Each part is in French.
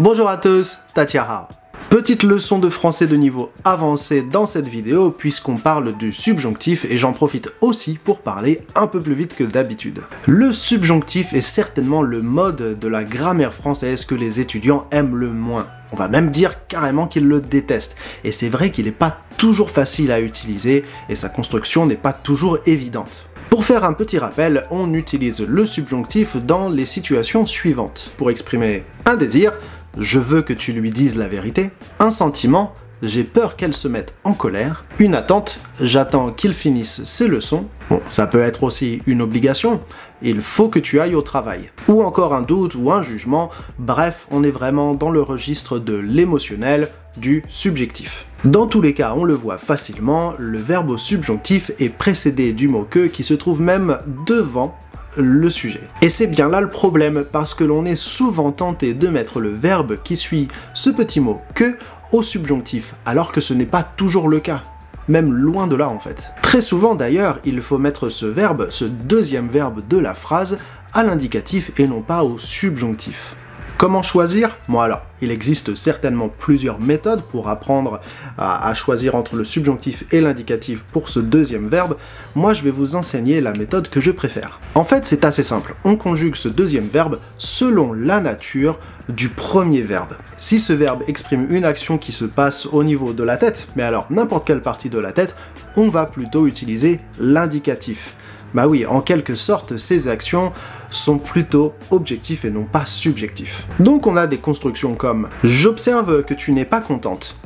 Bonjour à tous, Tatiara. Petite leçon de français de niveau avancé dans cette vidéo puisqu'on parle du subjonctif et j'en profite aussi pour parler un peu plus vite que d'habitude. Le subjonctif est certainement le mode de la grammaire française que les étudiants aiment le moins. On va même dire carrément qu'ils le détestent. Et c'est vrai qu'il n'est pas toujours facile à utiliser et sa construction n'est pas toujours évidente. Pour faire un petit rappel, on utilise le subjonctif dans les situations suivantes. Pour exprimer un désir, je veux que tu lui dises la vérité. Un sentiment, j'ai peur qu'elle se mette en colère. Une attente, j'attends qu'il finisse ses leçons. Bon, ça peut être aussi une obligation, il faut que tu ailles au travail. Ou encore un doute ou un jugement, bref, on est vraiment dans le registre de l'émotionnel, du subjectif. Dans tous les cas, on le voit facilement, le verbe au subjonctif est précédé du mot que qui se trouve même devant le sujet. Et c'est bien là le problème, parce que l'on est souvent tenté de mettre le verbe qui suit ce petit mot que au subjonctif, alors que ce n'est pas toujours le cas. Même loin de là en fait. Très souvent d'ailleurs, il faut mettre ce verbe, ce deuxième verbe de la phrase, à l'indicatif et non pas au subjonctif. Comment choisir? Bon alors, il existe certainement plusieurs méthodes pour apprendre à choisir entre le subjonctif et l'indicatif pour ce deuxième verbe. Moi, je vais vous enseigner la méthode que je préfère. En fait, c'est assez simple. On conjugue ce deuxième verbe selon la nature du premier verbe. Si ce verbe exprime une action qui se passe au niveau de la tête, mais alors n'importe quelle partie de la tête, on va plutôt utiliser l'indicatif. Bah oui, en quelque sorte, ces actions sont plutôt objectifs et non pas subjectifs. Donc on a des constructions comme « j'observe que tu n'es pas contente ».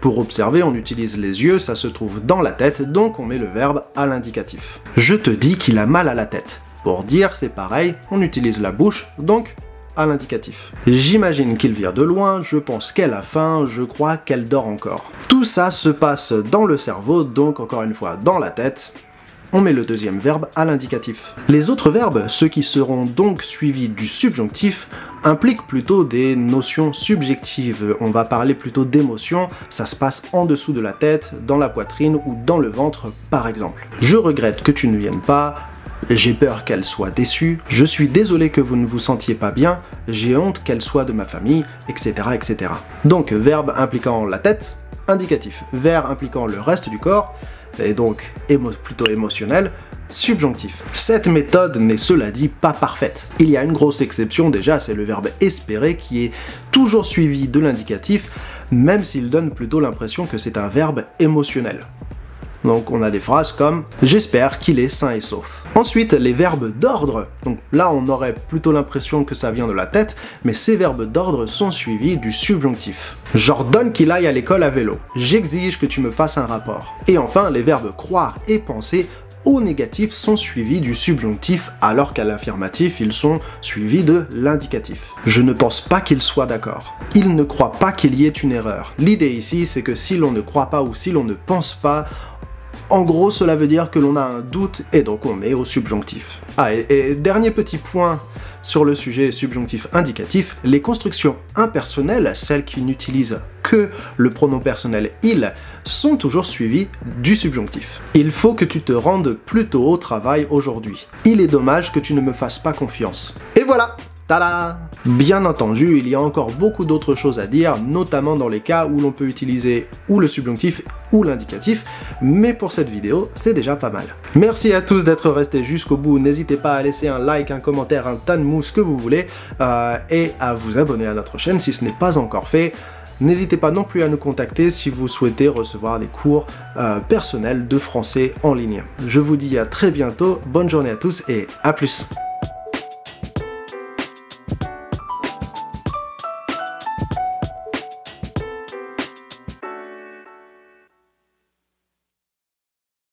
Pour observer, on utilise les yeux, ça se trouve dans la tête, donc on met le verbe à l'indicatif. « Je te dis qu'il a mal à la tête ». Pour dire, c'est pareil, on utilise la bouche, donc à l'indicatif. « J'imagine qu'il vient de loin, je pense qu'elle a faim, je crois qu'elle dort encore ». Tout ça se passe dans le cerveau, donc encore une fois dans la tête. On met le deuxième verbe à l'indicatif. Les autres verbes, ceux qui seront donc suivis du subjonctif, impliquent plutôt des notions subjectives. On va parler plutôt d'émotions, ça se passe en dessous de la tête, dans la poitrine ou dans le ventre par exemple. Je regrette que tu ne viennes pas, j'ai peur qu'elle soit déçue, je suis désolé que vous ne vous sentiez pas bien, j'ai honte qu'elle soit de ma famille, etc. etc. Donc verbe impliquant la tête, indicatif. Verbe impliquant le reste du corps, et donc plutôt émotionnel, subjonctif. Cette méthode n'est cela dit pas parfaite. Il y a une grosse exception déjà, c'est le verbe espérer qui est toujours suivi de l'indicatif, même s'il donne plutôt l'impression que c'est un verbe émotionnel. Donc on a des phrases comme « j'espère qu'il est sain et sauf ». Ensuite, les verbes d'ordre. Donc là, on aurait plutôt l'impression que ça vient de la tête, mais ces verbes d'ordre sont suivis du subjonctif. J'ordonne qu'il aille à l'école à vélo. J'exige que tu me fasses un rapport. Et enfin, les verbes croire et penser au négatif sont suivis du subjonctif, alors qu'à l'affirmatif, ils sont suivis de l'indicatif. Je ne pense pas qu'il soit d'accord. Il ne croit pas qu'il y ait une erreur. L'idée ici, c'est que si l'on ne croit pas ou si l'on ne pense pas, en gros, cela veut dire que l'on a un doute et donc on met au subjonctif. Ah, et dernier petit point sur le sujet subjonctif-indicatif, les constructions impersonnelles, celles qui n'utilisent que le pronom personnel « il », sont toujours suivies du subjonctif. Il faut que tu te rendes plus tôt au travail aujourd'hui. Il est dommage que tu ne me fasses pas confiance. Et voilà! Tada! Bien entendu, il y a encore beaucoup d'autres choses à dire, notamment dans les cas où l'on peut utiliser ou le subjonctif ou l'indicatif, mais pour cette vidéo, c'est déjà pas mal. Merci à tous d'être restés jusqu'au bout, n'hésitez pas à laisser un like, un commentaire, un tas de mousse que vous voulez, et à vous abonner à notre chaîne si ce n'est pas encore fait. N'hésitez pas non plus à nous contacter si vous souhaitez recevoir des cours personnels de français en ligne. Je vous dis à très bientôt, bonne journée à tous et à plus!